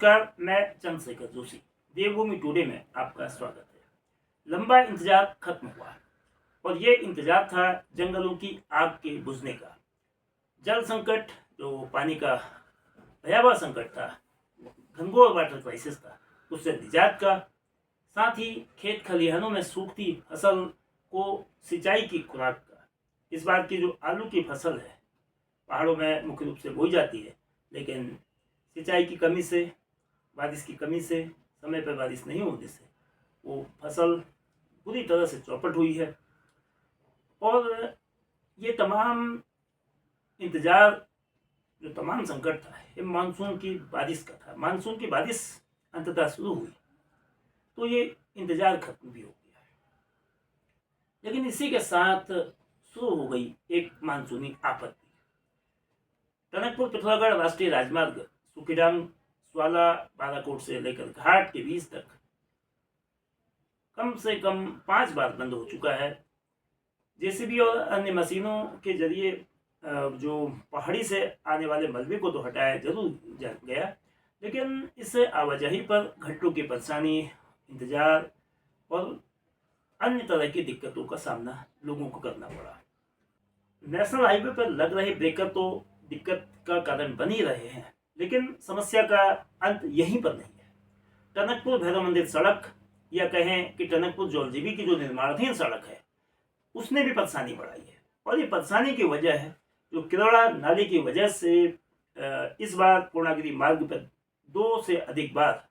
नमस्कार, मैं चंद्रशेखर जोशी। देवभूमि टुडे में आपका स्वागत है। लंबा इंतजार खत्म हुआ और ये इंतजार था जंगलों की आग के बुझने का। जल संकट, जो पानी का भयावह संकट था, घनघोर वाटर क्राइसिस था, उससे निजात का, साथ ही खेत खलिहानों में सूखती फसल को सिंचाई की खुराक का। इस बार की जो आलू की फसल है, पहाड़ों में मुख्य रूप से बोई जाती है, लेकिन सिंचाई की कमी से, बारिश की कमी से, समय पर बारिश नहीं होने से वो फसल पूरी तरह से चौपट हुई है। और ये तमाम इंतजार, जो तमाम संकट था, ये मानसून की बारिश का था। मानसून की बारिश अंततः शुरू हुई तो ये इंतजार खत्म भी हो गया। लेकिन इसी के साथ शुरू हो गई एक मानसूनी आपत्ति। टनकपुर पिथौरागढ़ राष्ट्रीय राजमार्ग सुखीडांग स्वाला बालाकोट से लेकर घाट के बीच तक कम से कम 5 बार बंद हो चुका है। जेसीबी और अन्य मशीनों के जरिए जो पहाड़ी से आने वाले मलबे को तो हटाया जरूर गया, लेकिन इससे आवाजाही पर घंटों की परेशानी, इंतजार और अन्य तरह की दिक्कतों का सामना लोगों को करना पड़ा। नेशनल हाईवे पर लग रहे ब्रेकर तो दिक्कत का कारण बन ही रहे हैं, लेकिन समस्या का अंत यहीं पर नहीं है। टनकपुर भैरव मंदिर सड़क, या कहें कि टनकपुर जौलजीबी की जो निर्माणाधीन सड़क है, उसने भी परेशानी बढ़ाई है। और ये परेशानी की वजह है जो किरौड़ा नाले की वजह से इस बार पूर्णागिरि मार्ग पर 2 से अधिक बार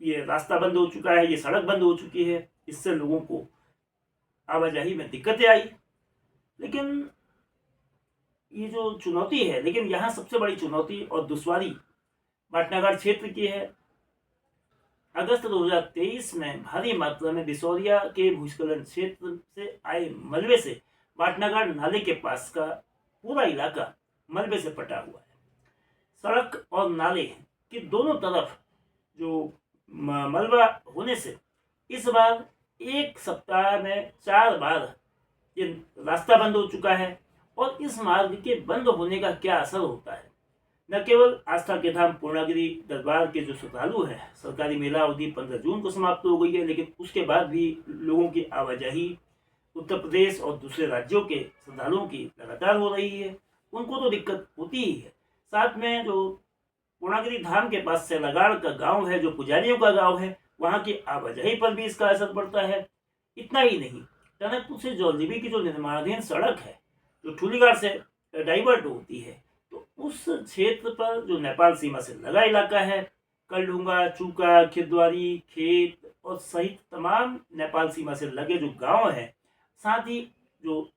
ये रास्ता बंद हो चुका है, ये सड़क बंद हो चुकी है। इससे लोगों को आवाजाही में दिक्कतें आई। लेकिन ये जो चुनौती है, लेकिन यहाँ सबसे बड़ी चुनौती और दुश्वारी बाटनागाड़ क्षेत्र की है। अगस्त 2023 में भारी मात्रा में बिसौरिया के भूस्खलन क्षेत्र से आए मलबे से बाटनागाड़ नाले के पास का पूरा इलाका मलबे से पटा हुआ है। सड़क और नाले के दोनों तरफ जो मलबा होने से इस बार एक सप्ताह में 4 बार ये रास्ता बंद हो चुका है। और इस मार्ग के बंद होने का क्या असर होता है, न केवल आस्था के धाम पूर्णागिरि दरबार के जो श्रद्धालु हैं, सरकारी मेला अवधि 15 जून को समाप्त हो गई है, लेकिन उसके बाद भी लोगों की आवाजाही उत्तर प्रदेश और दूसरे राज्यों के श्रद्धालुओं की लगातार हो रही है। उनको तो दिक्कत होती ही है। साथ में जो पूर्णागिरि धाम के पास से लगाड़ का गांव है, जो पुजारियों का गांव है, वहां की आवाजाही पर भी इसका असर पड़ता है। इतना ही नहीं, टनकपुर से जौलजीबी की जो निर्माणाधीन सड़क है, जो ठूलीघाट से डाइवर्ट होती है, तो उस क्षेत्र पर जो नेपाल सीमा से लगा इलाका है, कलढूंगा, चूका, खिरद्वारी, खेत और सहित तमाम नेपाल सीमा से लगे जो गांव हैं, साथ ही जो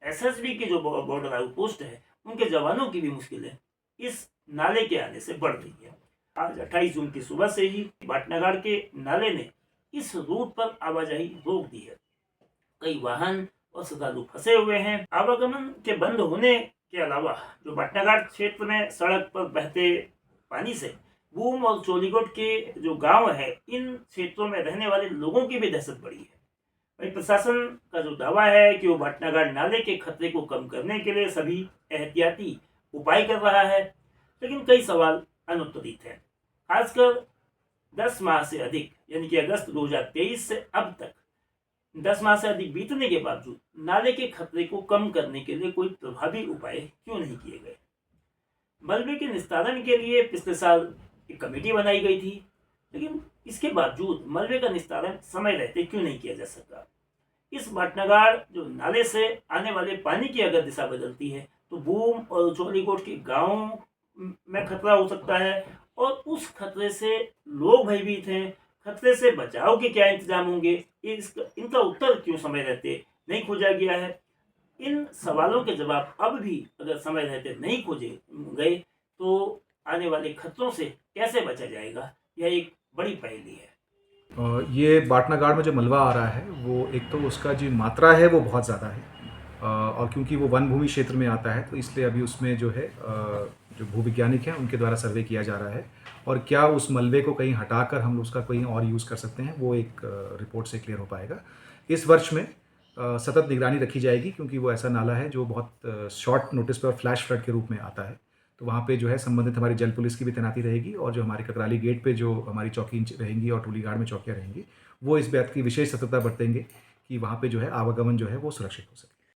एसएसबी की जो बॉर्डर आउट पोस्ट है, उनके जवानों की भी मुश्किलें इस नाले के आने से बढ़ रही है। आज 28 जून की सुबह से ही बाटनागाड़ के नाले ने इस रूट पर आवाजाही रोक दी है। कई वाहन और श्रद्धालु फंसे हुए हैं। आवागमन के बंद होने के अलावा जो बाटनागाड़ क्षेत्र में सड़क पर बहते पानी से बूम और चोलीगोट के जो गांव है, इन क्षेत्रों में रहने वाले लोगों की भी दहशत बढ़ी है। वही प्रशासन का जो दावा है कि वो बाटनागाड़ नाले के खतरे को कम करने के लिए सभी एहतियाती उपाय कर रहा है, लेकिन कई सवाल अनुत्तरित हैं। खासकर 10 माह से अधिक, यानी कि अगस्त 2023 से अब तक 10 माह से अधिक बीतने के बावजूद नाले के खतरे को कम करने के लिए कोई प्रभावी उपाय क्यों नहीं किए गए। मलबे के निस्तारण के लिए पिछले साल एक कमेटी बनाई गई थी, लेकिन इसके बावजूद मलबे का निस्तारण समय रहते क्यों नहीं किया जा सका। इस बाटनागाड़ जो नाले से आने वाले पानी की अगर दिशा बदलती है तो बूम और चोलीकोट के गाँव में खतरा हो सकता है, और उस खतरे से लोग भयभीत हैं। खतरे से बचाव के क्या इंतजाम होंगे, इनका उत्तर क्यों समय रहते नहीं खोजा गया है। इन सवालों के जवाब अब भी अगर समय रहते नहीं खोजे गए तो आने वाले खतरों से कैसे बचा जाएगा, यह एक बड़ी पहेली है। ये बाटनागाड़ में जो मलबा आ रहा है, वो एक तो उसका जो मात्रा है वो बहुत ज़्यादा है, और क्योंकि वो वन भूमि क्षेत्र में आता है तो इसलिए अभी उसमें जो है जो भूविज्ञानिक हैं उनके द्वारा सर्वे किया जा रहा है, और क्या उस मलबे को कहीं हटाकर हम उसका कहीं और यूज़ कर सकते हैं, वो एक रिपोर्ट से क्लियर हो पाएगा। इस वर्ष में सतत निगरानी रखी जाएगी, क्योंकि वो ऐसा नाला है जो बहुत शॉर्ट नोटिस पर फ्लैश फ्लड के रूप में आता है, तो वहाँ पे जो है संबंधित हमारी जल पुलिस की भी तैनाती रहेगी, और जो हमारी ककराली गेट पे जो हमारी चौकी रहेंगी और टोली गार्ड में चौकियाँ रहेंगी, वो इस बात की विशेष सतर्कता बरतेंगे कि वहाँ पे जो है आवागमन जो है वो सुरक्षित हो सके।